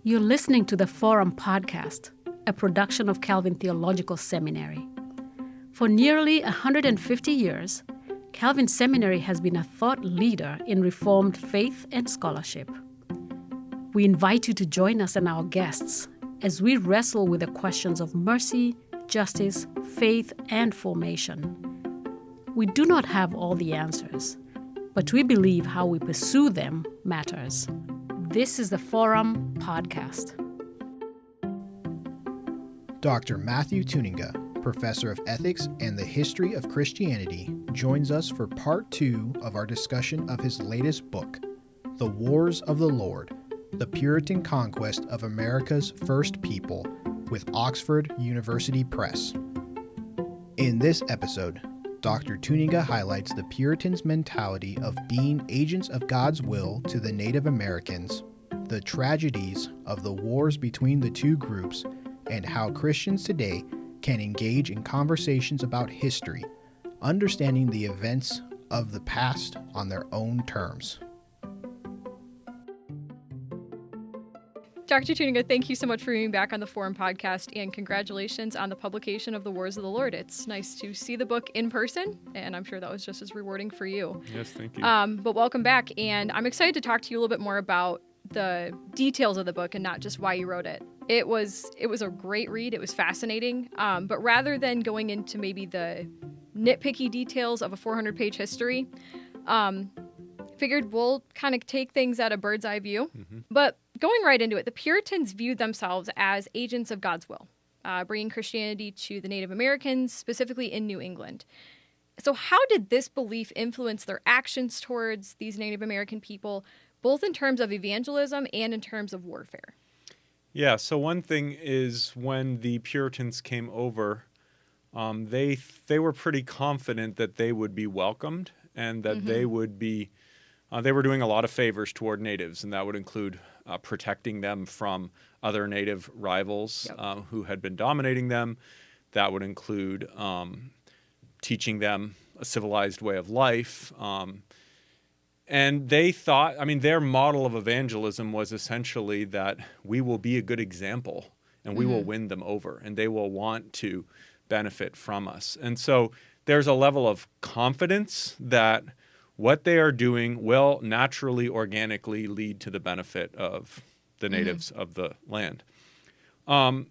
You're listening to the Forum Podcast, a production of Calvin Theological Seminary. For nearly 150 years, Calvin Seminary has been a thought leader in Reformed faith and scholarship. We invite you to join us and our guests as we wrestle with the questions of mercy, justice, faith, and formation. We do not have all the answers, but we believe how we pursue them matters. This is the Forum Podcast. Dr. Matthew Tuininga, Professor of Ethics and the History of Christianity, joins us for part 2 of our discussion of his latest book, The Wars of the Lord, the Puritan Conquest of America's First People, with Oxford University Press. In this episode, Dr. Tuininga highlights the Puritans' mentality of being agents of God's will to the Native Americans, the tragedies of the wars between the two groups, and how Christians today can engage in conversations about history, understanding the events of the past on their own terms. Dr. Tuininga, thank you so much for being back on the Forum Podcast, and congratulations on the publication of The Wars of the Lord. It's nice to see the book in person, and I'm sure that was just as rewarding for you. Yes, thank you. But welcome back, and I'm excited to talk to you a little bit more about the details of the book and not just why you wrote it. It was a great read. It was fascinating, but rather than going into maybe the nitpicky details of a 400-page history, figured we'll kind of take things at a bird's eye view. But going right into it, the Puritans viewed themselves as agents of God's will, bringing Christianity to the Native Americans, specifically in New England. So how did this belief influence their actions towards these Native American people, both in terms of evangelism and in terms of warfare? Yeah, so one thing is when the Puritans came over, they were pretty confident that they would be welcomed and that they would be, they were doing a lot of favors toward natives, and that would include protecting them from other native rivals who had been dominating them. That would include teaching them a civilized way of life. And they thought, their model of evangelism was essentially that we will be a good example and we will win them over and they will want to benefit from us. And so there's a level of confidence that what they are doing will naturally, organically lead to the benefit of the natives of the land. On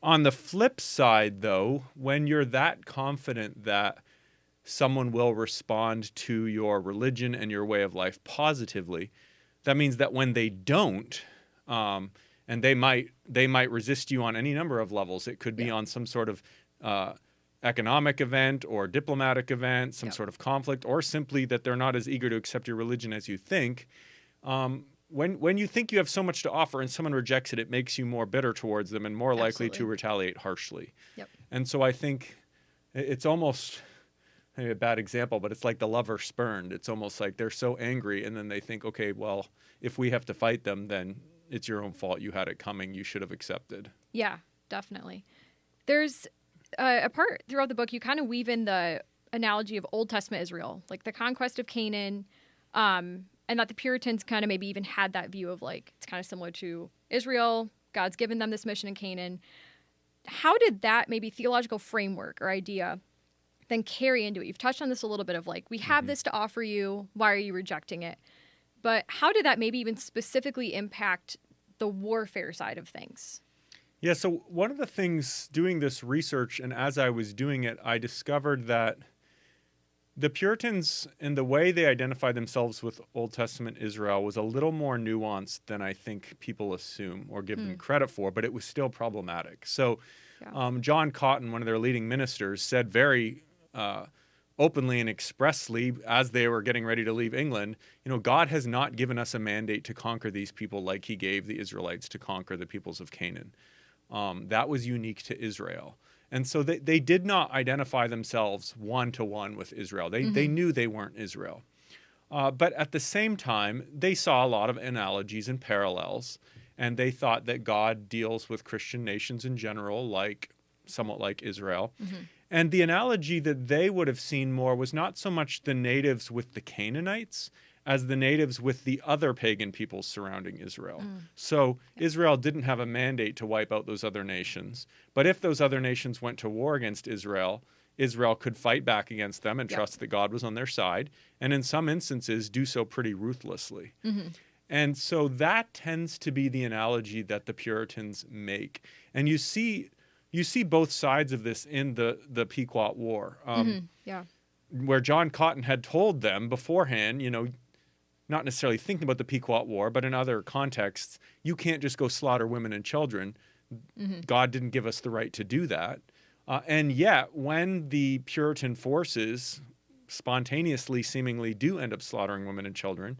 the flip side, though, when you're that confident that someone will respond to your religion and your way of life positively, that means that when they don't, and they might resist you on any number of levels. It could be on some sort of economic event or diplomatic event, some sort of conflict, or simply that they're not as eager to accept your religion as you think. When you think you have so much to offer and someone rejects it, it makes you more bitter towards them and more likely to retaliate harshly. And so I think it's almost maybe a bad example, but it's like the lover spurned. It's almost like they're so angry and then they think, okay, well, if we have to fight them, then it's your own fault. You had it coming. You should have accepted. Yeah, definitely. There's a part throughout the book, you kind of weave in the analogy of Old Testament Israel, like the conquest of Canaan, and that the Puritans kind of maybe even had that view of like, it's kind of similar to Israel. God's given them this mission in Canaan. How did that maybe theological framework or idea then carry into it? You've touched on this a little bit of like, we have this to offer you. Why are you rejecting it? But how did that maybe even specifically impact the warfare side of things? Yeah, so one of the things doing this research, and as I was doing it, I discovered that the Puritans and the way they identified themselves with Old Testament Israel was a little more nuanced than I think people assume or give them credit for, but it was still problematic. So John Cotton, one of their leading ministers, said very openly and expressly as they were getting ready to leave England, God has not given us a mandate to conquer these people like he gave the Israelites to conquer the peoples of Canaan. That was unique to Israel. And so they did not identify themselves one-to-one with Israel. They knew they weren't Israel. But at the same time, they saw a lot of analogies and parallels, and they thought that God deals with Christian nations in general, somewhat like Israel. And the analogy that they would have seen more was not so much the natives with the Canaanites as the natives with the other pagan peoples surrounding Israel. So Israel didn't have a mandate to wipe out those other nations. But if those other nations went to war against Israel, Israel could fight back against them and trust that God was on their side, and in some instances do so pretty ruthlessly. And so that tends to be the analogy that the Puritans make. And you see both sides of this in the Pequot War, where John Cotton had told them beforehand, not necessarily thinking about the Pequot War, but in other contexts, you can't just go slaughter women and children. God didn't give us the right to do that. And yet, when the Puritan forces spontaneously, seemingly do end up slaughtering women and children,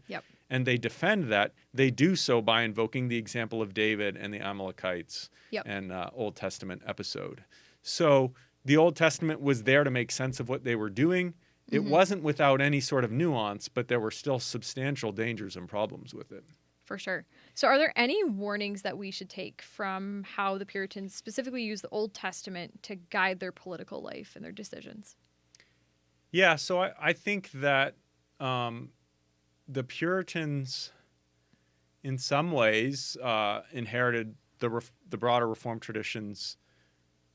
and they defend that, they do so by invoking the example of David and the Amalekites and Old Testament episode. So the Old Testament was there to make sense of what they were doing. It wasn't without any sort of nuance, but there were still substantial dangers and problems with it. For sure. So are there any warnings that we should take from how the Puritans specifically use the Old Testament to guide their political life and their decisions? Yeah, so I think that the Puritans, in some ways, inherited the broader Reformed tradition's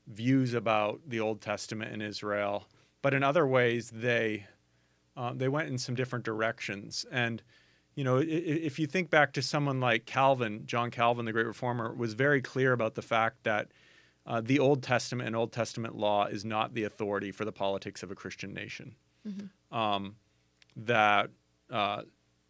views about the Old Testament in Israel, but in other ways they went in some different directions. And if you think back to someone like Calvin, John Calvin, the great reformer, was very clear about the fact that the Old Testament and Old Testament law is not the authority for the politics of a Christian nation. That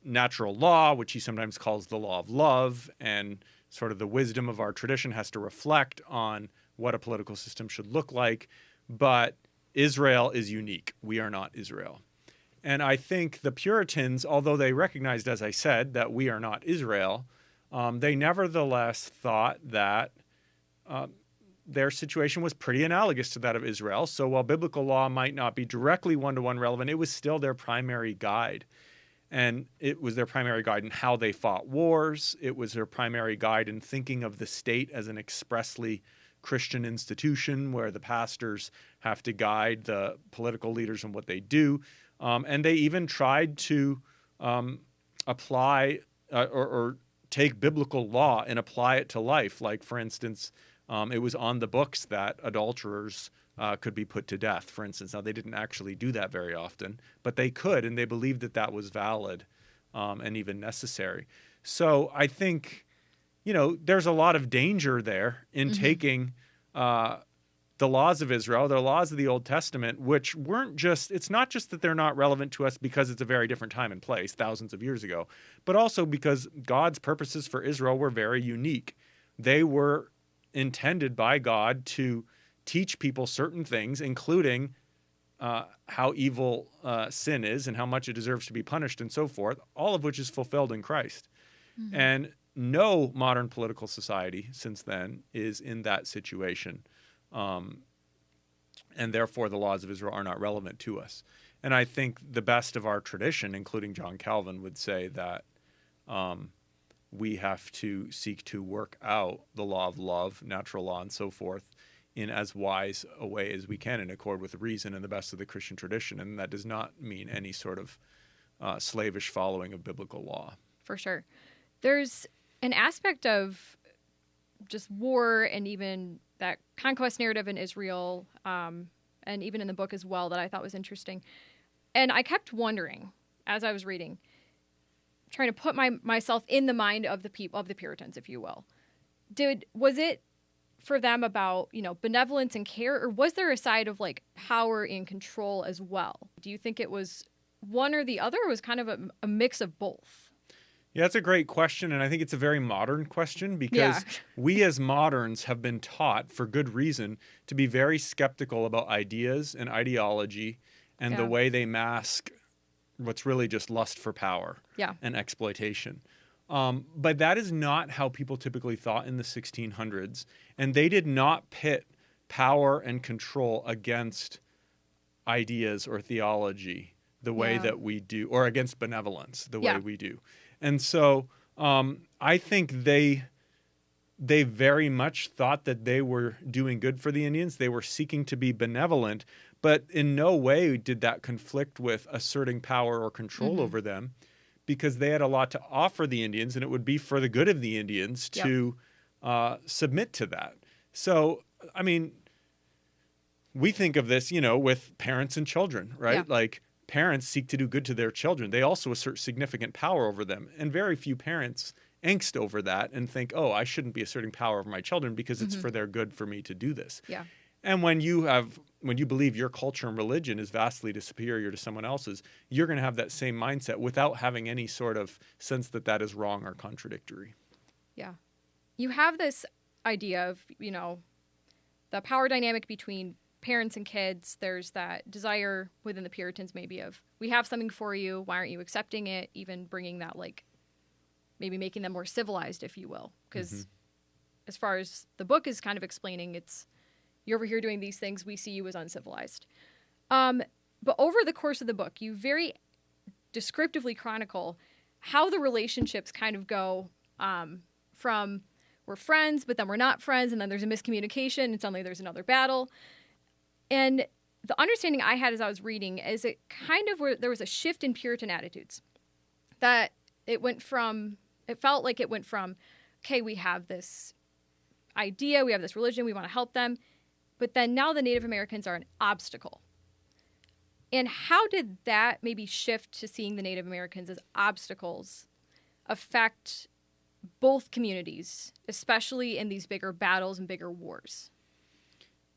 natural law, which he sometimes calls the law of love, and sort of the wisdom of our tradition has to reflect on what a political system should look like. But Israel is unique. We are not Israel. And I think the Puritans, although they recognized, as I said, that we are not Israel, they nevertheless thought that their situation was pretty analogous to that of Israel. So while biblical law might not be directly one-to-one relevant, it was still their primary guide. And it was their primary guide in how they fought wars. It was their primary guide in thinking of the state as an expressly Christian institution where the pastors have to guide the political leaders in what they do. And they even tried to apply or take biblical law and apply it to life. Like, for instance, it was on the books that adulterers could be put to death, for instance. Now, they didn't actually do that very often, but they could, and they believed that that was valid and even necessary. So I think, there's a lot of danger there in taking the laws of Israel, the laws of the Old Testament, which it's not just that they're not relevant to us because it's a very different time and place, thousands of years ago, but also because God's purposes for Israel were very unique. They were intended by God to teach people certain things, including how evil sin is and how much it deserves to be punished and so forth, all of which is fulfilled in Christ. And no modern political society since then is in that situation. And therefore the laws of Israel are not relevant to us. And I think the best of our tradition, including John Calvin, would say that we have to seek to work out the law of love, natural law, and so forth in as wise a way as we can in accord with reason and the best of the Christian tradition. And that does not mean any sort of slavish following of biblical law. For sure. There's an aspect of just war and even that conquest narrative in Israel, and even in the book as well, that I thought was interesting. And I kept wondering, as I was reading, trying to put myself in the mind of the people, of the Puritans, if you will. Was it for them about, benevolence and care, or was there a side of like power and control as well? Do you think it was one or the other, or was kind of a mix of both? Yeah, that's a great question, and I think it's a very modern question because we as moderns have been taught, for good reason, to be very skeptical about ideas and ideology and the way they mask what's really just lust for power and exploitation. But that is not how people typically thought in the 1600s, and they did not pit power and control against ideas or theology the way that we do, or against benevolence the way we do. And so I think they very much thought that they were doing good for the Indians. They were seeking to be benevolent, but in no way did that conflict with asserting power or control over them, because they had a lot to offer the Indians, and it would be for the good of the Indians to submit to that. So, I mean, we think of this, with parents and children, right? Yeah. Like, parents seek to do good to their children. They also assert significant power over them. And very few parents angst over that and think, oh, I shouldn't be asserting power over my children because it's for their good for me to do this. Yeah. And when you believe your culture and religion is vastly superior to someone else's, you're going to have that same mindset without having any sort of sense that that is wrong or contradictory. Yeah. You have this idea of, the power dynamic between parents and kids. There's that desire within the Puritans maybe of, we have something for you, why aren't you accepting it? Even bringing that, like, maybe making them more civilized, if you will. Because as far as the book is kind of explaining, it's, you're over here doing these things, we see you as uncivilized. But over the course of the book, you very descriptively chronicle how the relationships kind of go from we're friends, but then we're not friends, and then there's a miscommunication, and suddenly there's another battle. And the understanding I had as I was reading is it kind of there was a shift in Puritan attitudes. That it felt like it went from, okay, we have this idea, we have this religion, we want to help them, but then now the Native Americans are an obstacle. And how did that maybe shift to seeing the Native Americans as obstacles affect both communities, especially in these bigger battles and bigger wars?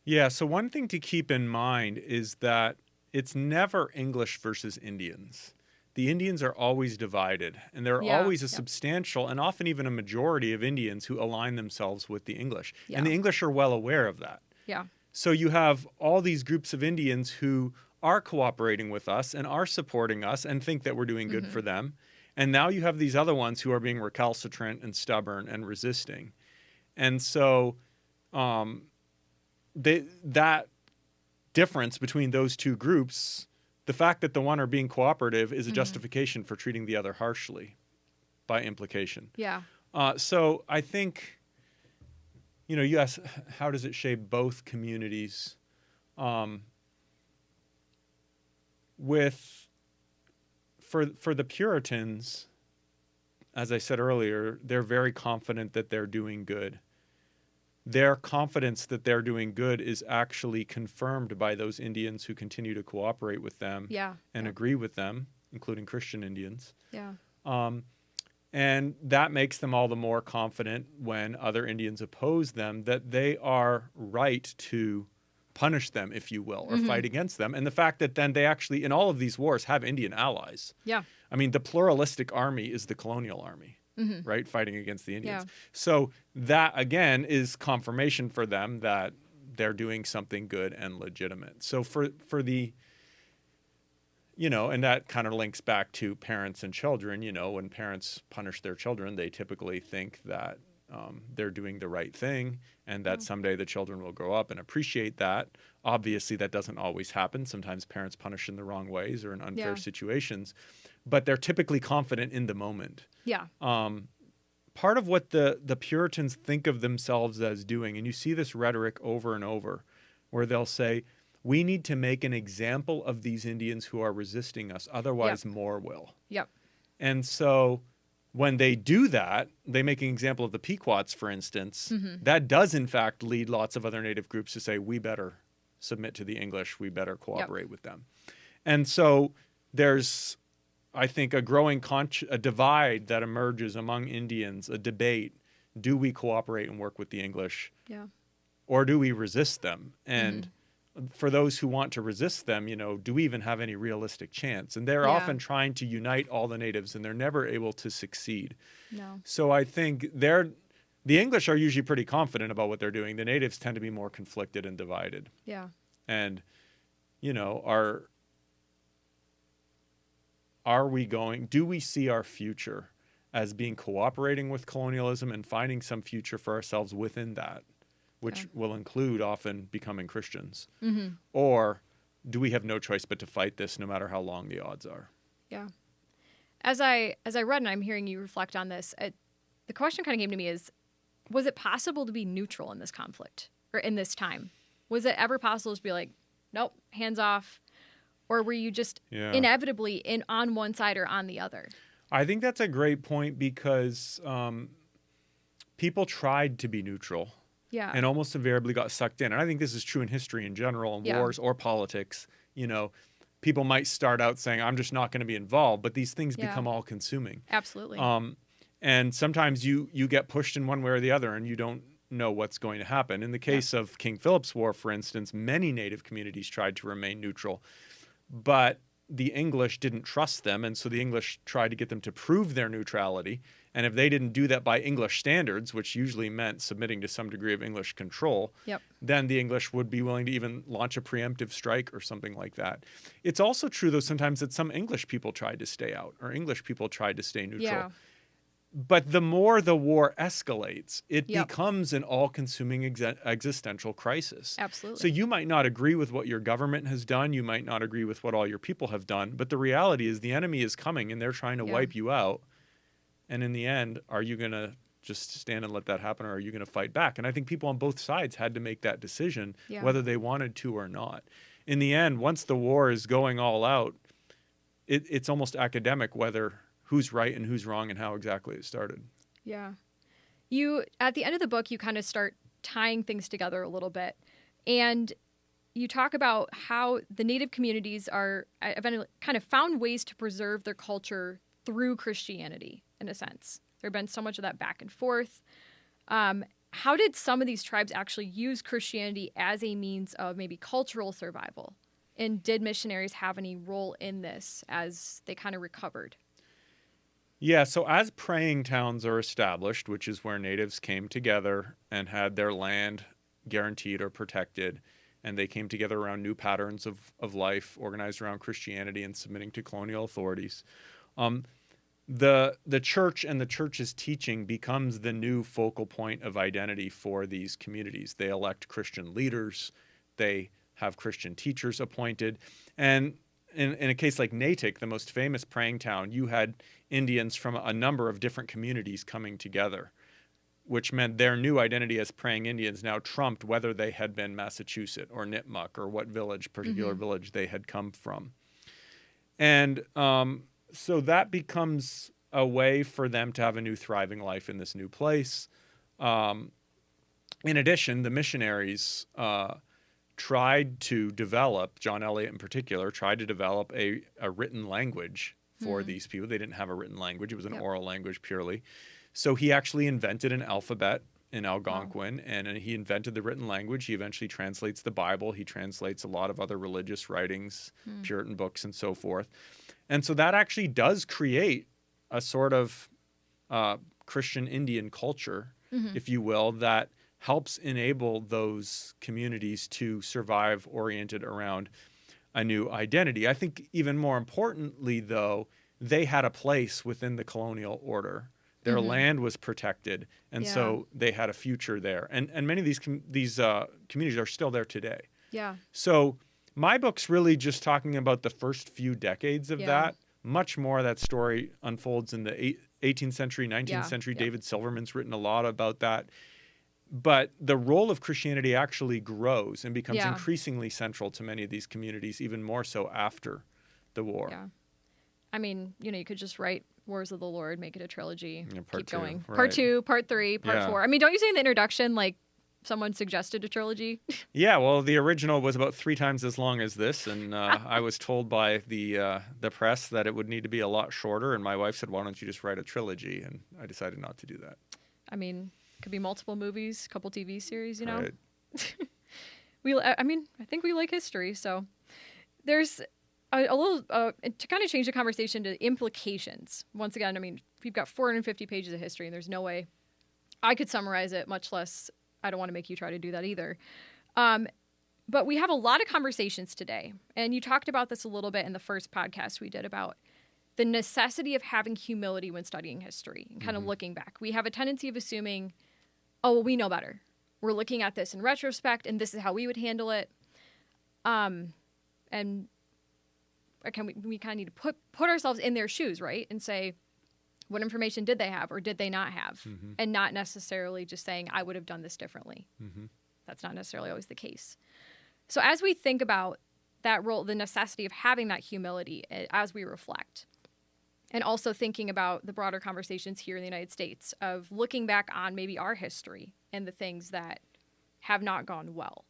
Yeah, so one thing to keep in mind is that it's never English versus Indians. The Indians are always divided, and there are always a substantial and often even a majority of Indians who align themselves with the English. Yeah. And the English are well aware of that. Yeah. So you have all these groups of Indians who are cooperating with us and are supporting us and think that we're doing good for them. And now you have these other ones who are being recalcitrant and stubborn and resisting. And so that difference between those two groups, the fact that the one are being cooperative is a justification for treating the other harshly by implication. Yeah. So I think, you ask, how does it shape both communities? For the Puritans, as I said earlier, they're very confident that they're doing good. Their confidence that they're doing good is actually confirmed by those Indians who continue to cooperate with them and agree with them, including Christian Indians. Yeah. And that makes them all the more confident when other Indians oppose them that they are right to punish them, if you will, or fight against them. And the fact that then they actually, in all of these wars, have Indian allies. Yeah. I mean, the pluralistic army is the colonial army, right, fighting against the Indians. Yeah. So that, again, is confirmation for them that they're doing something good and legitimate. So for the, and that kind of links back to parents and children. When parents punish their children, they typically think that they're doing the right thing and that someday the children will grow up and appreciate that. Obviously, that doesn't always happen. Sometimes parents punish in the wrong ways or in unfair situations, but they're typically confident in the moment. Yeah. Part of what the Puritans think of themselves as doing, and you see this rhetoric over and over, where they'll say, we need to make an example of these Indians who are resisting us, otherwise more will. Yep. And so when they do that, they make an example of the Pequots, for instance. That does, in fact, lead lots of other Native groups to say, we better submit to the English, we better cooperate with them. And so there's, I think, a growing a divide that emerges among Indians, a debate. Do we cooperate and work with the English? Yeah. Or do we resist them? And for those who want to resist them, do we even have any realistic chance? And they're often trying to unite all the natives, and they're never able to succeed. No. So I think the English are usually pretty confident about what they're doing. The natives tend to be more conflicted and divided. Yeah. And, do we see our future as being cooperating with colonialism and finding some future for ourselves within that? Which will include often becoming Christians. Or do we have no choice but to fight this no matter how long the odds are? Yeah. As I read and I'm hearing you reflect on this, the question kind of came to me is, was it possible to be neutral in this conflict or in this time? Was it ever possible to be like, nope, hands off? Or were you just inevitably on one side or on the other? I think that's a great point because people tried to be neutral and almost invariably got sucked in. And I think this is true in history in general, in wars or politics. You know, people might start out saying, I'm just not going to be involved, but these things become all consuming. Absolutely. And sometimes you get pushed in one way or the other and you don't know what's going to happen. In the case of King Philip's War, for instance, many native communities tried to remain neutral, but the English didn't trust them, and so the English tried to get them to prove their neutrality. And if they didn't do that by English standards, which usually meant submitting to some degree of English control, then the English would be willing to even launch a preemptive strike or something like that. It's also true, though, sometimes that some English people tried to stay out, or English people tried to stay neutral. Yeah. But the more the war escalates, it becomes an all-consuming existential crisis. Absolutely. So you might not agree with what your government has done. You might not agree with what all your people have done. But the reality is the enemy is coming, and they're trying to wipe you out. And in the end, are you going to just stand and let that happen, or are you going to fight back? And I think people on both sides had to make that decision, whether they wanted to or not. In the end, once the war is going all out, it's almost academic whether who's right and who's wrong and how exactly it started. Yeah. You, at the end of the book, you kind of start tying things together a little bit. And you talk about how the native communities have kind of found ways to preserve their culture through Christianity, in a sense. There have been so much of that back and forth. How did some of these tribes actually use Christianity as a means of maybe cultural survival? And did missionaries have any role in this as they kind of recovered? Yeah, so as praying towns are established, which is where natives came together and had their land guaranteed or protected, and they came together around new patterns of life, organized around Christianity and submitting to colonial authorities, the church and the church's teaching becomes the new focal point of identity for these communities. They elect Christian leaders, they have Christian teachers appointed, and in a case like Natick, the most famous praying town, you had Indians from a number of different communities coming together, which meant their new identity as praying Indians now trumped whether they had been Massachusetts or Nipmuc or what particular village they had come from. And so that becomes a way for them to have a new thriving life in this new place. In addition, the missionaries tried to develop, John Eliot in particular, tried to develop a written language for these people. They didn't have a written language. It was an oral language purely. So he actually invented an alphabet in Algonquin, and he invented the written language. He eventually translates the Bible. He translates a lot of other religious writings, Puritan books, and so forth. And so that actually does create a sort of Christian Indian culture, if you will, that helps enable those communities to survive oriented around a new identity. I think even more importantly, though, they had a place within the colonial order. Their land was protected, and so they had a future there. And many of these communities are still there today. Yeah. So my book's really just talking about the first few decades of that. Much more of that story unfolds in the 18th century, 19th century. David Silverman's written a lot about that. But the role of Christianity actually grows and becomes increasingly central to many of these communities, even more so after the war. Yeah. I mean, you could just write Wars of the Lord, make it a trilogy, keep going. Right. Part 2, Part 3, Part 4. I mean, don't you say in the introduction, like, someone suggested a trilogy? Yeah, well, the original was about 3 times as long as this, and I was told by the press that it would need to be a lot shorter, and my wife said, why don't you just write a trilogy? And I decided not to do that. I mean, could be multiple movies, a couple TV series, Right. I think we like history, so there's a little, to kind of change the conversation to implications. Once again, I mean, we've got 450 pages of history, and there's no way I could summarize it, much less I don't want to make you try to do that either. But we have a lot of conversations today, and you talked about this a little bit in the first podcast we did about the necessity of having humility when studying history and kind of looking back. We have a tendency of assuming, oh, well, we know better. We're looking at this in retrospect, and this is how we would handle it. And again, we kind of need to put ourselves in their shoes, right? And say, what information did they have or did they not have? And not necessarily just saying, I would have done this differently. That's not necessarily always the case. So as we think about that role, the necessity of having that humility as we reflect, And also thinking about the broader conversations here in the United States of looking back on maybe our history and the things that have not gone well.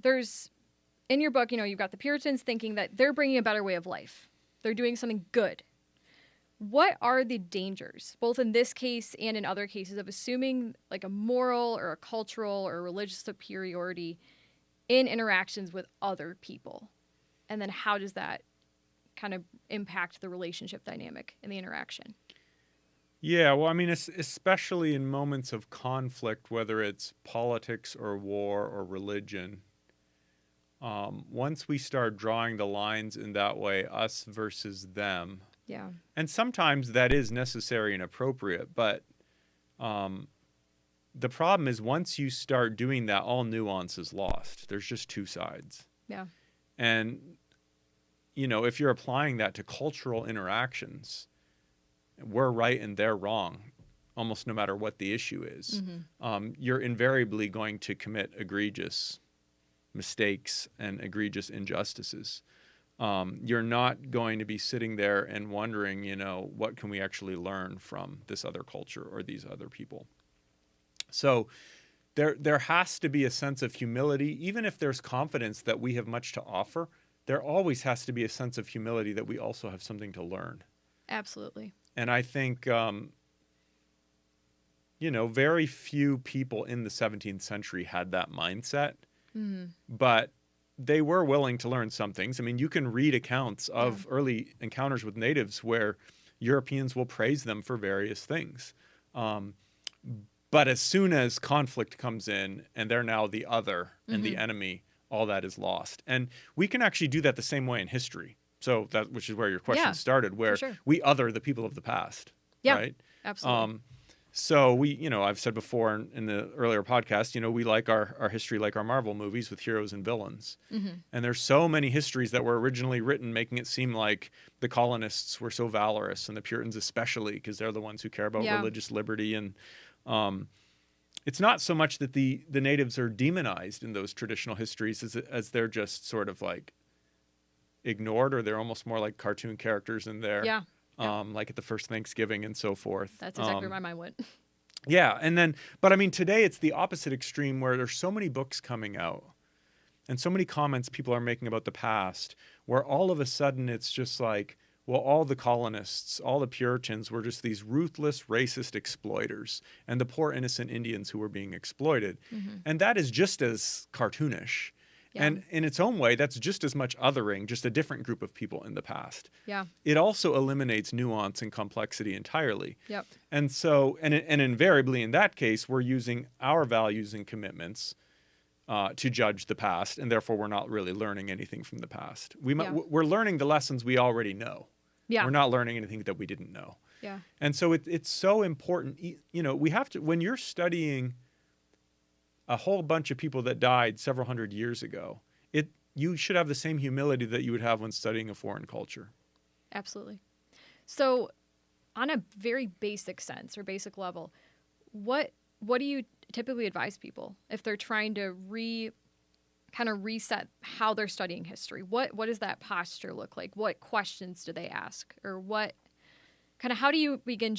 There's, in your book, you've got the Puritans thinking that they're bringing a better way of life. They're doing something good. What are the dangers, both in this case and in other cases, of assuming like a moral or a cultural or religious superiority in interactions with other people? And then how does that kind of impact the relationship dynamic and the interaction? Yeah, well, I mean, especially in moments of conflict, whether it's politics or war or religion, once we start drawing the lines in that way, us versus them, yeah, and sometimes that is necessary and appropriate, but the problem is once you start doing that, all nuance is lost. There's just two sides. Yeah. And, if you're applying that to cultural interactions, we're right and they're wrong, almost no matter what the issue is. Mm-hmm. You're invariably going to commit egregious mistakes and egregious injustices. You're not going to be sitting there and wondering, what can we actually learn from this other culture or these other people? So there has to be a sense of humility, even if there's confidence that we have much to offer. There always has to be a sense of humility that we also have something to learn. Absolutely. And I think, very few people in the 17th century had that mindset, but they were willing to learn some things. I mean, you can read accounts of early encounters with natives where Europeans will praise them for various things. But as soon as conflict comes in and they're now the other and the enemy, all that is lost. And we can actually do that the same way in history. So which is where your question started, where we other the people of the past, right? Absolutely. So I've said before in the earlier podcast, we like our history like our Marvel movies with heroes and villains. And there's so many histories that were originally written making it seem like the colonists were so valorous, and the Puritans especially, because they're the ones who care about religious liberty. And it's not so much that the natives are demonized in those traditional histories as they're just sort of like ignored, or they're almost more like cartoon characters in there. Like at the first Thanksgiving and so forth. That's exactly where my mind went. Yeah. But I mean, today it's the opposite extreme where there's so many books coming out and so many comments people are making about the past, where all of a sudden it's just like, well, all the colonists, all the Puritans were just these ruthless, racist exploiters, and the poor innocent Indians who were being exploited. And that is just as cartoonish. Yeah. And in its own way, that's just as much othering, just a different group of people in the past. Yeah. It also eliminates nuance and complexity entirely. Yep. And so, and invariably in that case, we're using our values and commitments to judge the past, and therefore we're not really learning anything from the past. We're learning the lessons we already know. Yeah. We're not learning anything that we didn't know. Yeah. And so it's so important. We have to, when you're studying a whole bunch of people that died several hundred years ago, you should have the same humility that you would have when studying a foreign culture. Absolutely. So on a very basic sense or basic level, what do you typically advise people if they're trying to reset how they're studying history? What does that posture look like? What questions do they ask? Or how do you begin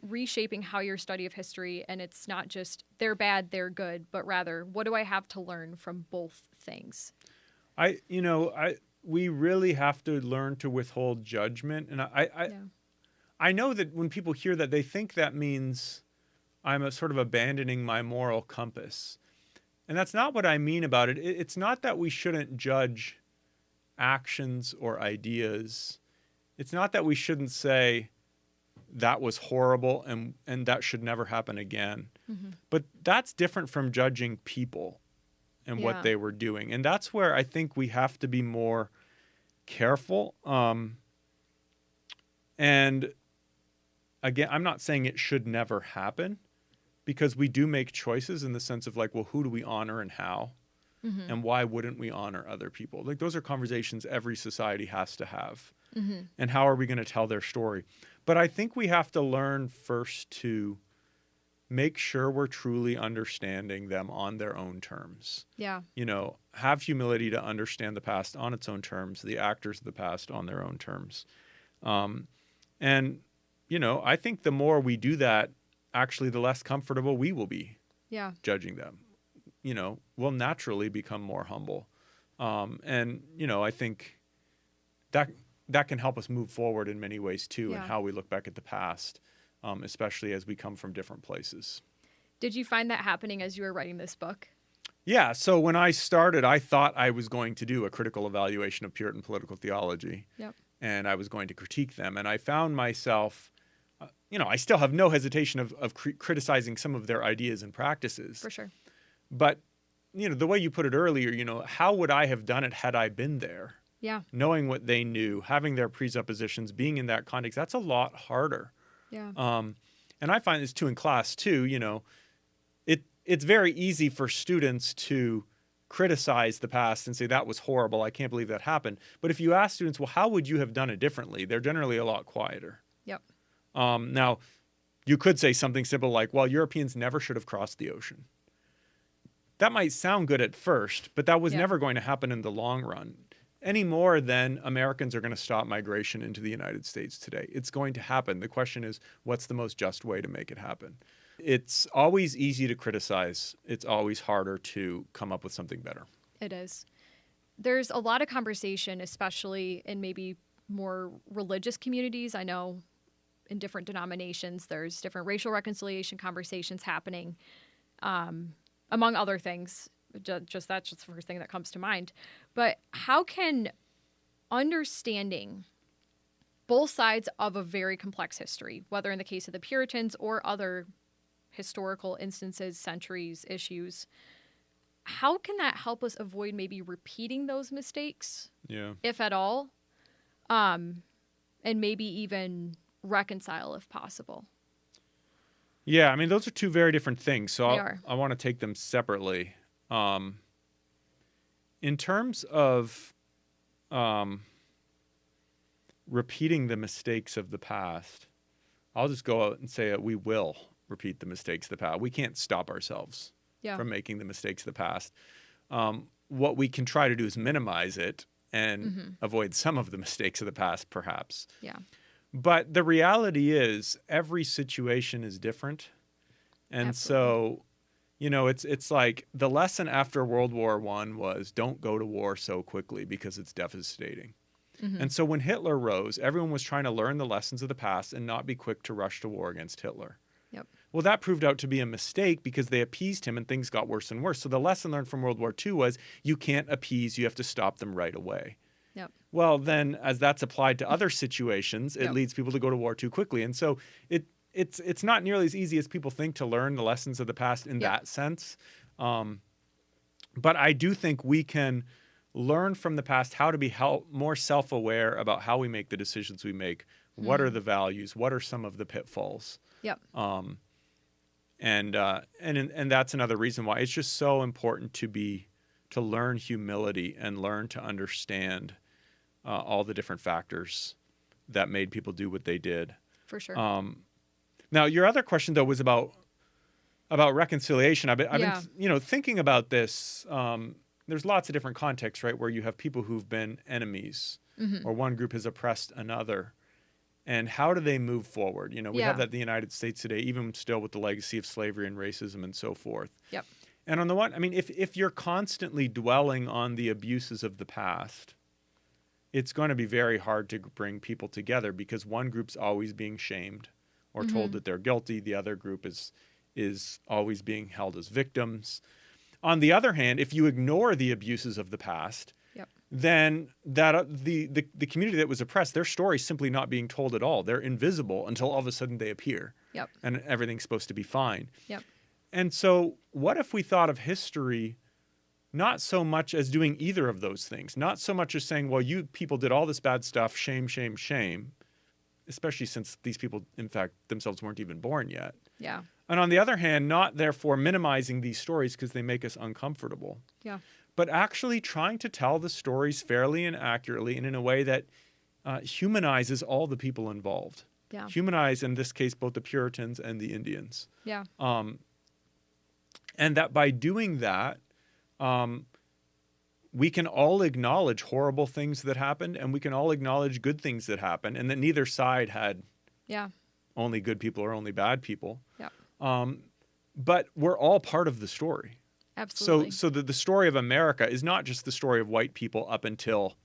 reshaping how your study of history, and it's not just they're bad, they're good, but rather what do I have to learn from both things? We really have to learn to withhold judgment. And I know that when people hear that, they think that means I'm a sort of abandoning my moral compass. And that's not what I mean about it. It's not that we shouldn't judge actions or ideas. It's not that we shouldn't say that was horrible and that should never happen again. But that's different from judging people and what they were doing. And that's where I think we have to be more careful. And again, I'm not saying it should never happen, because we do make choices in the sense of like, well, who do we honor and how? And why wouldn't we honor other people? Like, those are conversations every society has to have. And how are we going to tell their story? But I think we have to learn first to make sure we're truly understanding them on their own terms. Yeah. Have humility to understand the past on its own terms, the actors of the past on their own terms. And, I think the more we do that, actually, the less comfortable we will be judging them. We'll naturally become more humble. And, I think that can help us move forward in many ways, too, in how we look back at the past, especially as we come from different places. Did you find that happening as you were writing this book? Yeah. So when I started, I thought I was going to do a critical evaluation of Puritan political theology. Yep. And I was going to critique them. And I found myself, I still have no hesitation of criticizing some of their ideas and practices. For sure. But, the way you put it earlier, how would I have done it had I been there? Yeah. Knowing what they knew, having their presuppositions, being in that context, that's a lot harder. Yeah. And I find this too in class too, it's very easy for students to criticize the past and say that was horrible. I can't believe that happened. But if you ask students, well, how would you have done it differently? They're generally a lot quieter. Yep. Now, you could say something simple like, well, Europeans never should have crossed the ocean. That might sound good at first, but that was never going to happen in the long run. Any more than Americans are going to stop migration into the United States today. It's going to happen. The question is, what's the most just way to make it happen? It's always easy to criticize. It's always harder to come up with something better. It is. There's a lot of conversation, especially in maybe more religious communities. I know in different denominations, there's different racial reconciliation conversations happening, among other things. That's just the first thing that comes to mind. But how can understanding both sides of a very complex history, whether in the case of the Puritans or other historical instances, centuries, issues, how can that help us avoid maybe repeating those mistakes, if at all, and maybe even reconcile if possible? Yeah, I mean, those are two very different things. So I want to take them separately. In terms of repeating the mistakes of the past, I'll just go out and say that we will repeat the mistakes of the past. We can't stop ourselves from making the mistakes of the past. What we can try to do is minimize it and avoid some of the mistakes of the past, perhaps. Yeah. But the reality is every situation is different. And Absolutely. so, it's like the lesson after World War I was don't go to war so quickly because it's devastating. And so when Hitler rose, everyone was trying to learn the lessons of the past and not be quick to rush to war against Hitler. Yep. Well, that proved out to be a mistake because they appeased him and things got worse and worse. So the lesson learned from World War II was you can't appease, you have to stop them right away. Yep. Well, then as that's applied to other situations, it leads people to go to war too quickly. And so it's not nearly as easy as people think to learn the lessons of the past in that sense. But I do think we can learn from the past how to be more self-aware about how we make the decisions we make. What are the values? What are some of the pitfalls? Yep. And that's another reason why it's just so important to learn humility and learn to understand all the different factors that made people do what they did. For sure. Now, your other question though was about reconciliation. I've been thinking about this. There's lots of different contexts, right, where you have people who've been enemies, or one group has oppressed another. And how do they move forward? We have that in the United States today, even still with the legacy of slavery and racism and so forth. Yep. And on the one, I mean, if you're constantly dwelling on the abuses of the past, it's going to be very hard to bring people together because one group's always being shamed or told that they're guilty. The other group is always being held as victims. On the other hand, if you ignore the abuses of the past, then the community that was oppressed, their story's simply not being told at all. They're invisible until all of a sudden they appear. Yep. And everything's supposed to be fine. Yep. And so what if we thought of history not so much as doing either of those things, not so much as saying, well, you people did all this bad stuff, shame, shame, shame, especially since these people, in fact, themselves weren't even born yet. Yeah. And on the other hand, not therefore minimizing these stories because they make us uncomfortable. Yeah. But actually trying to tell the stories fairly and accurately and in a way that humanizes all the people involved. Yeah. Humanize, in this case, both the Puritans and the Indians. Yeah. And that by doing that, we can all acknowledge horrible things that happened, and we can all acknowledge good things that happened, and that neither side had only good people or only bad people. But we're all part of the story. Absolutely. So the story of America is not just the story of white people up until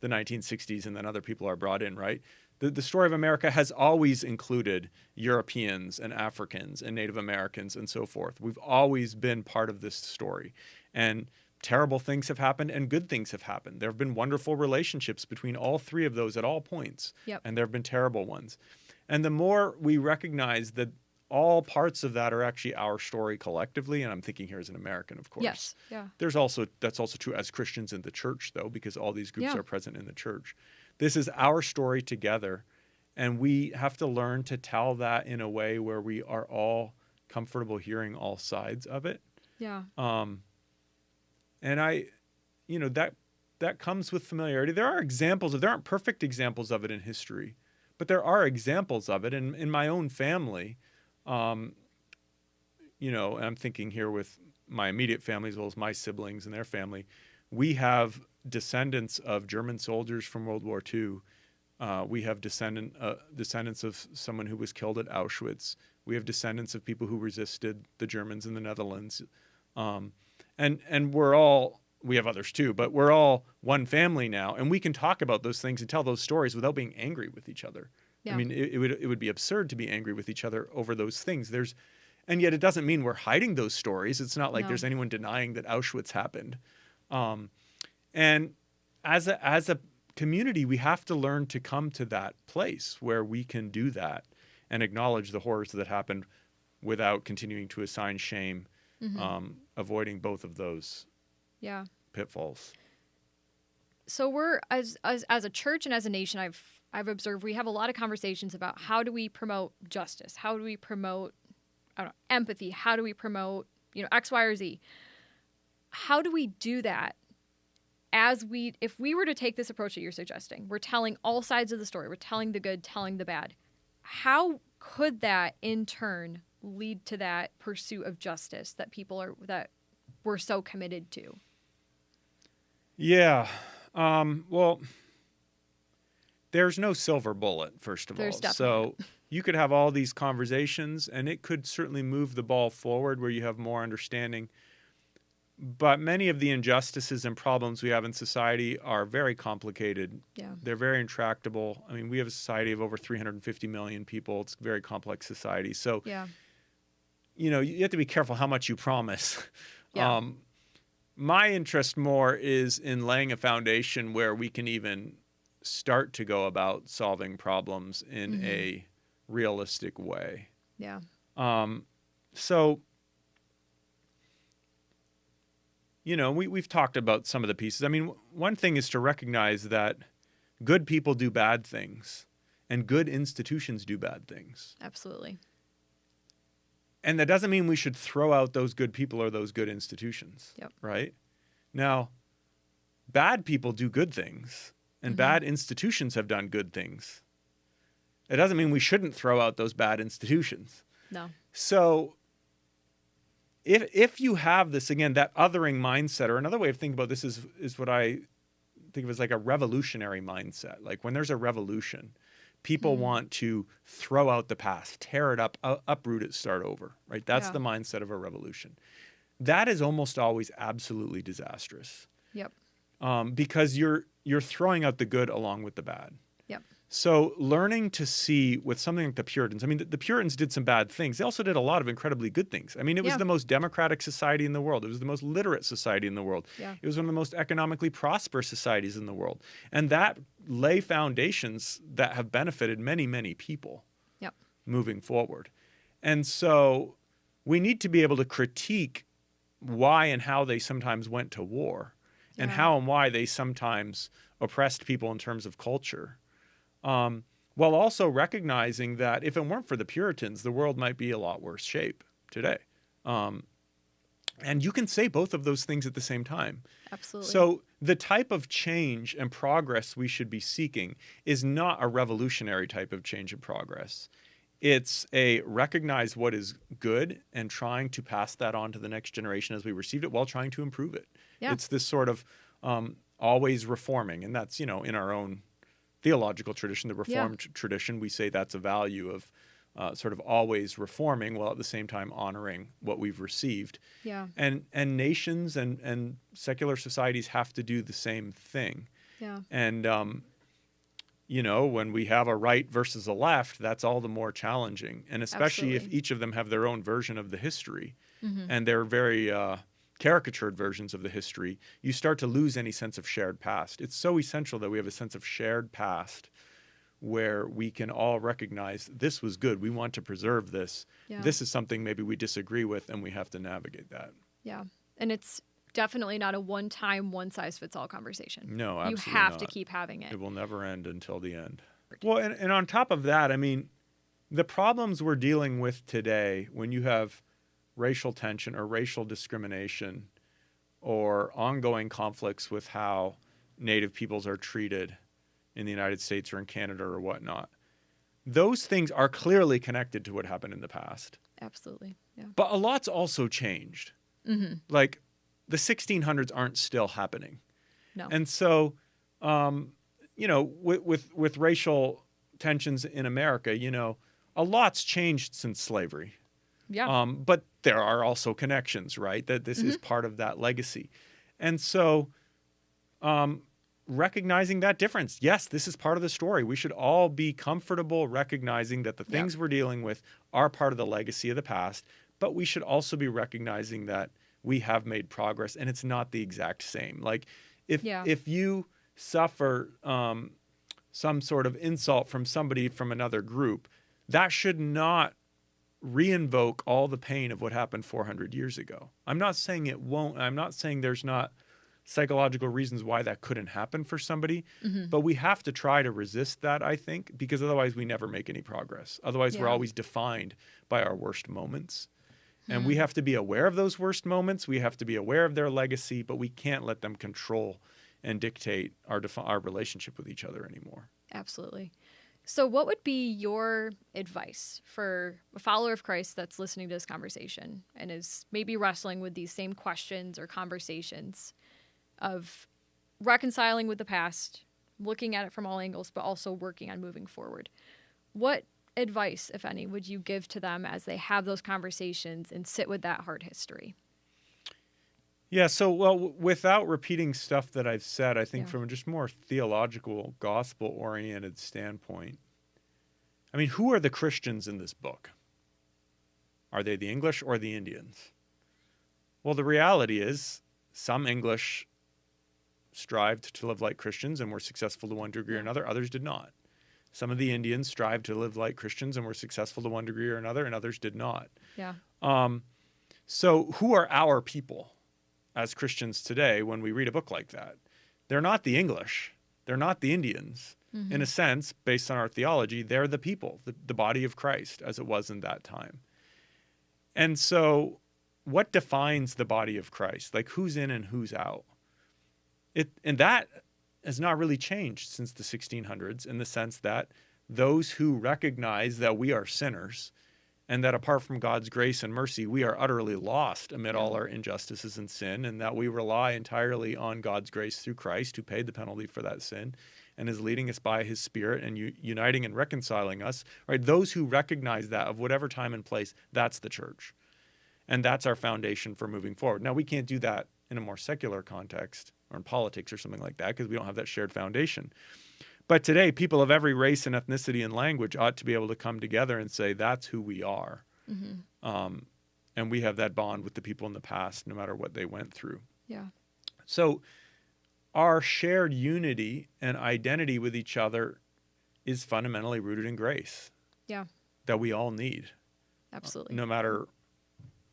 the 1960s, and then other people are brought in, right? The story of America has always included Europeans and Africans and Native Americans and so forth. We've always been part of this story. And terrible things have happened and good things have happened. There have been wonderful relationships between all three of those at all points. And there have been terrible ones. And the more we recognize that all parts of that are actually our story collectively, and I'm thinking here as an American, of course. Yes. Yeah. That's also true as Christians in the church, though, because all these groups are present in the church. This is our story together, and we have to learn to tell that in a way where we are all comfortable hearing all sides of it. Yeah. And that comes with familiarity. There aren't perfect examples of it in history, but there are examples of it. And in my own family, and I'm thinking here with my immediate family as well as my siblings and their family, we have descendants of German soldiers from World War II. We have descendants of someone who was killed at Auschwitz. We have descendants of people who resisted the Germans in the Netherlands. And we have others too, but we're all one family now, and we can talk about those things and tell those stories without being angry with each other. Yeah. I mean, it would be absurd to be angry with each other over those things. And yet it doesn't mean we're hiding those stories. It's not like there's anyone denying that Auschwitz happened. And as a community, we have to learn to come to that place where we can do that and acknowledge the horrors that happened without continuing to assign shame, avoiding both of those pitfalls. So we're as a church and as a nation, I've observed we have a lot of conversations about how do we promote justice? How do we promote empathy? How do we promote X, Y, or Z? How do we do that? If we were to take this approach that you're suggesting, we're telling all sides of the story. We're telling the good, telling the bad. How could that in turn lead to that pursuit of justice that that we're so committed to? Yeah. Well, there's no silver bullet, first of all. So you could have all these conversations, and it could certainly move the ball forward where you have more understanding. But many of the injustices and problems we have in society are very complicated. Yeah. They're very intractable. I mean, we have a society of over 350 million people. It's a very complex society. So, you have to be careful how much you promise. Yeah. My interest more is in laying a foundation where we can even start to go about solving problems in a realistic way. Yeah. So, we've talked about some of the pieces. I mean, one thing is to recognize that good people do bad things and good institutions do bad things. Absolutely. And that doesn't mean we should throw out those good people or those good institutions. Yep. Right? Now, bad people do good things and bad institutions have done good things. It doesn't mean we shouldn't throw out those bad institutions. No. So if you have this, again, that othering mindset, or another way of thinking about this is what I think of as like a revolutionary mindset. Like when there's a revolution, people want to throw out the past, tear it up, uproot it, start over, right? That's the mindset of a revolution. That is almost always absolutely disastrous. Yep. Because you're throwing out the good along with the bad. Yep. So learning to see with something like the Puritans, I mean, the Puritans did some bad things. They also did a lot of incredibly good things. I mean, it was the most democratic society in the world. It was the most literate society in the world. Yeah. It was one of the most economically prosperous societies in the world. And that lay foundations that have benefited many, many people moving forward. And so we need to be able to critique why and how they sometimes went to war and how and why they sometimes oppressed people in terms of culture. While also recognizing that if it weren't for the Puritans, the world might be a lot worse shape today. And you can say both of those things at the same time. Absolutely. So the type of change and progress we should be seeking is not a revolutionary type of change and progress. It's a recognize what is good and trying to pass that on to the next generation as we receive it while trying to improve it. Yeah. It's this sort of always reforming. And that's, in our own theological tradition, the Reformed tradition, we say that's a value of sort of always reforming while at the same time honoring what we've received. Yeah. And nations and secular societies have to do the same thing. Yeah. And, when we have a right versus a left, that's all the more challenging. And especially if each of them have their own version of the history and they're very caricatured versions of the history, you start to lose any sense of shared past. It's so essential that we have a sense of shared past where we can all recognize this was good. We want to preserve this. Yeah. This is something maybe we disagree with, and we have to navigate that. Yeah. And it's definitely not a one-time, one-size-fits-all conversation. No, absolutely You have not. to keep having it. It will never end until the end. Well, and on top of that, I mean, the problems we're dealing with today, when you have racial tension or racial discrimination or ongoing conflicts with how Native peoples are treated in the United States or in Canada or whatnot, those things are clearly connected to what happened in the past. Absolutely. Yeah. But a lot's also changed. Like the 1600s aren't still happening. No. And so, with racial tensions in America, a lot's changed since slavery. Yeah. But there are also connections, right? That this is part of that legacy. And so, recognizing that difference. Yes, this is part of the story. We should all be comfortable recognizing that the things we're dealing with are part of the legacy of the past, but we should also be recognizing that we have made progress and it's not the exact same. Like if you suffer some sort of insult from somebody from another group, that should not reinvoke all the pain of what happened 400 years ago. I'm not saying it won't. I'm not saying there's not psychological reasons why that couldn't happen for somebody, but we have to try to resist that, I think, because otherwise we never make any progress. Otherwise we're always defined by our worst moments. And we have to be aware of those worst moments. We have to be aware of their legacy, but we can't let them control and dictate our relationship with each other anymore. Absolutely. So what would be your advice for a follower of Christ that's listening to this conversation and is maybe wrestling with these same questions or conversations of reconciling with the past, looking at it from all angles, but also working on moving forward? What advice, if any, would you give to them as they have those conversations and sit with that hard history? Yeah, so, without repeating stuff that I've said, I think from a just more theological, gospel-oriented standpoint, I mean, who are the Christians in this book? Are they the English or the Indians? Well, the reality is some English strived to live like Christians and were successful to one degree or another. Others did not. Some of the Indians strived to live like Christians and were successful to one degree or another, and others did not. Yeah. So who are our people as Christians today when we read a book like that? They're not the English. They're not the Indians. In a sense, based on our theology, they're the people, the body of Christ as it was in that time. And so what defines the body of Christ? Like who's in and who's out? And that has not really changed since the 1600s in the sense that those who recognize that we are sinners and that apart from God's grace and mercy, we are utterly lost amid all our injustices and sin, and that we rely entirely on God's grace through Christ, who paid the penalty for that sin and is leading us by his Spirit and uniting and reconciling us, right? Those who recognize that of whatever time and place, that's the church. And that's our foundation for moving forward. Now, we can't do that in a more secular context or in politics or something like that because we don't have that shared foundation. But today, people of every race and ethnicity and language ought to be able to come together and say, that's who we are. And we have that bond with the people in the past, no matter what they went through. Yeah. So our shared unity and identity with each other is fundamentally rooted in grace. Yeah. That we all need. Absolutely. No matter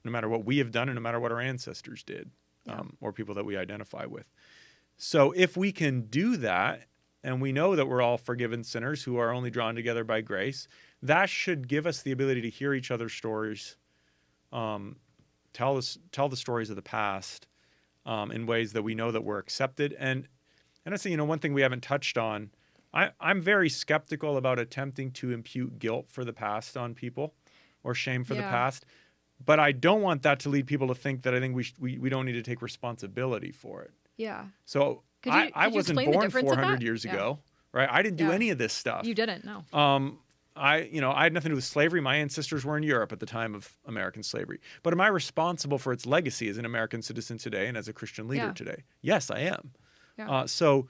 what we have done and no matter what our ancestors did, or people that we identify with. So if we can do that, and we know that we're all forgiven sinners who are only drawn together by grace, that should give us the ability to hear each other's stories, tell the stories of the past in ways that we know that we're accepted. And I say, one thing we haven't touched on, I'm very skeptical about attempting to impute guilt for the past on people or shame for the past. But I don't want that to lead people to think that I think we don't need to take responsibility for it. Yeah. So Could you wasn't explain the born difference of 400 that? years Yeah. ago, right? I didn't do Yeah. any of this stuff. You didn't, no. I had nothing to do with slavery. My ancestors were in Europe at the time of American slavery. But am I responsible for its legacy as an American citizen today and as a Christian leader Yeah. today? Yes, I am. Yeah. So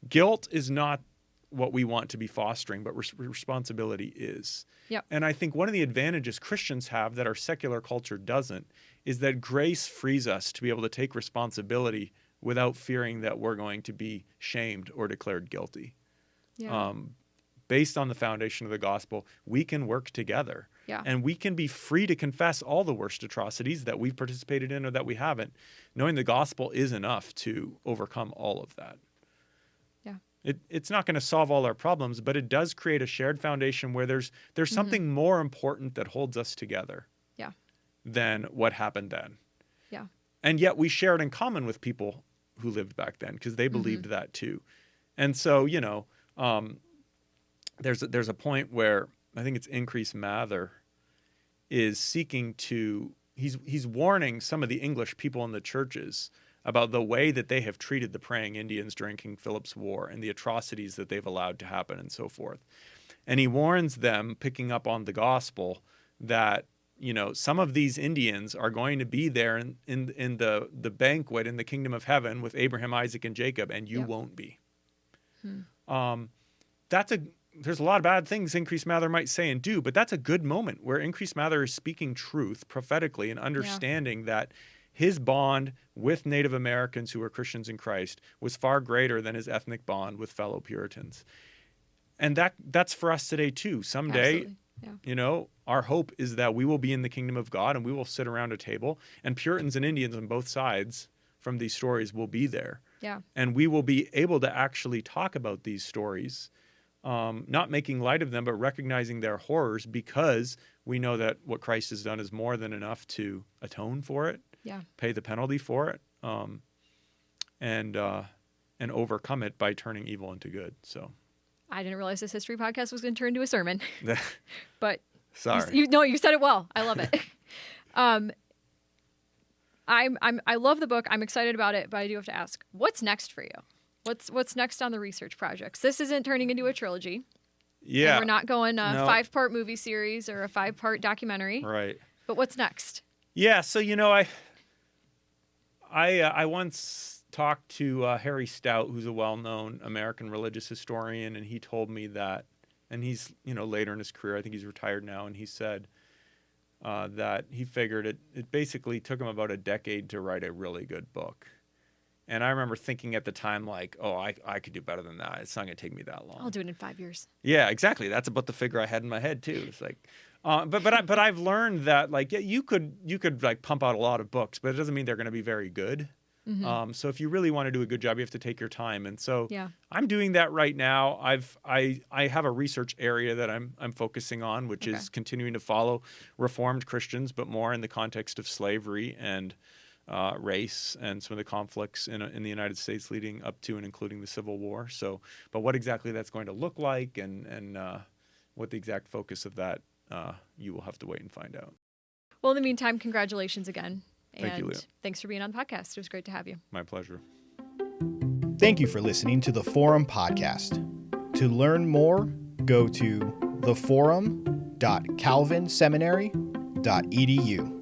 guilt is not what we want to be fostering, but responsibility is. Yep. And I think one of the advantages Christians have that our secular culture doesn't is that grace frees us to be able to take responsibility without fearing that we're going to be shamed or declared guilty. Yeah. Based on the foundation of the gospel, we can work together. Yeah. And we can be free to confess all the worst atrocities that we've participated in or that we haven't, knowing the gospel is enough to overcome all of that. Yeah. It's not going to solve all our problems, but it does create a shared foundation where there's something more important that holds us together Yeah. than what happened then. Yeah. And yet we share it in common with people who lived back then because they believed that too. And so, there's a point where I think it's Increase Mather is seeking to he's warning some of the English people in the churches about the way that they have treated the praying Indians during King Philip's War and the atrocities that they've allowed to happen and so forth. And he warns them, picking up on the gospel, that some of these Indians are going to be there in the banquet in the kingdom of heaven with Abraham, Isaac, and Jacob, and you won't be. There's a lot of bad things Increase Mather might say and do, but that's a good moment where Increase Mather is speaking truth prophetically and understanding that his bond with Native Americans who are Christians in Christ was far greater than his ethnic bond with fellow Puritans. And that's for us today too. Someday, our hope is that we will be in the kingdom of God and we will sit around a table, and Puritans and Indians on both sides from these stories will be there. Yeah. And we will be able to actually talk about these stories, not making light of them, but recognizing their horrors, because we know that what Christ has done is more than enough to atone for it, pay the penalty for it, and overcome it by turning evil into good. So I didn't realize this history podcast was going to turn into a sermon, but sorry. You said it well. I love it. I love the book. I'm excited about it, but I do have to ask, what's next for you? What's next on the research projects? This isn't turning into a trilogy. Yeah. And we're not going a 5-part movie series or a 5-part documentary. Right. But what's next? Yeah. So, I once talked to Harry Stout, who's a well-known American religious historian, and he told me that, and he's, later in his career, I think he's retired now, and he said that he figured it basically took him about a decade to write a really good book. And I remember thinking at the time, like, oh, I could do better than that. It's not going to take me that long. I'll do it in 5 years. Yeah, exactly. That's about the figure I had in my head too. It's like, but I've learned that, like, you could like pump out a lot of books, but it doesn't mean they're going to be very good. Mm-hmm. So if you really want to do a good job, you have to take your time. And so Yeah. I'm doing that right now. I have a research area that I'm focusing on, which is continuing to follow Reformed Christians, but more in the context of slavery and race and some of the conflicts in the United States leading up to and including the Civil War. So, but what exactly that's going to look like and what the exact focus of that, you will have to wait and find out. Well, in the meantime, congratulations again. Thank you, Leah. Thanks for being on the podcast. It was great to have you. My pleasure. Thank you for listening to the Forum Podcast. To learn more, go to theforum.calvinseminary.edu.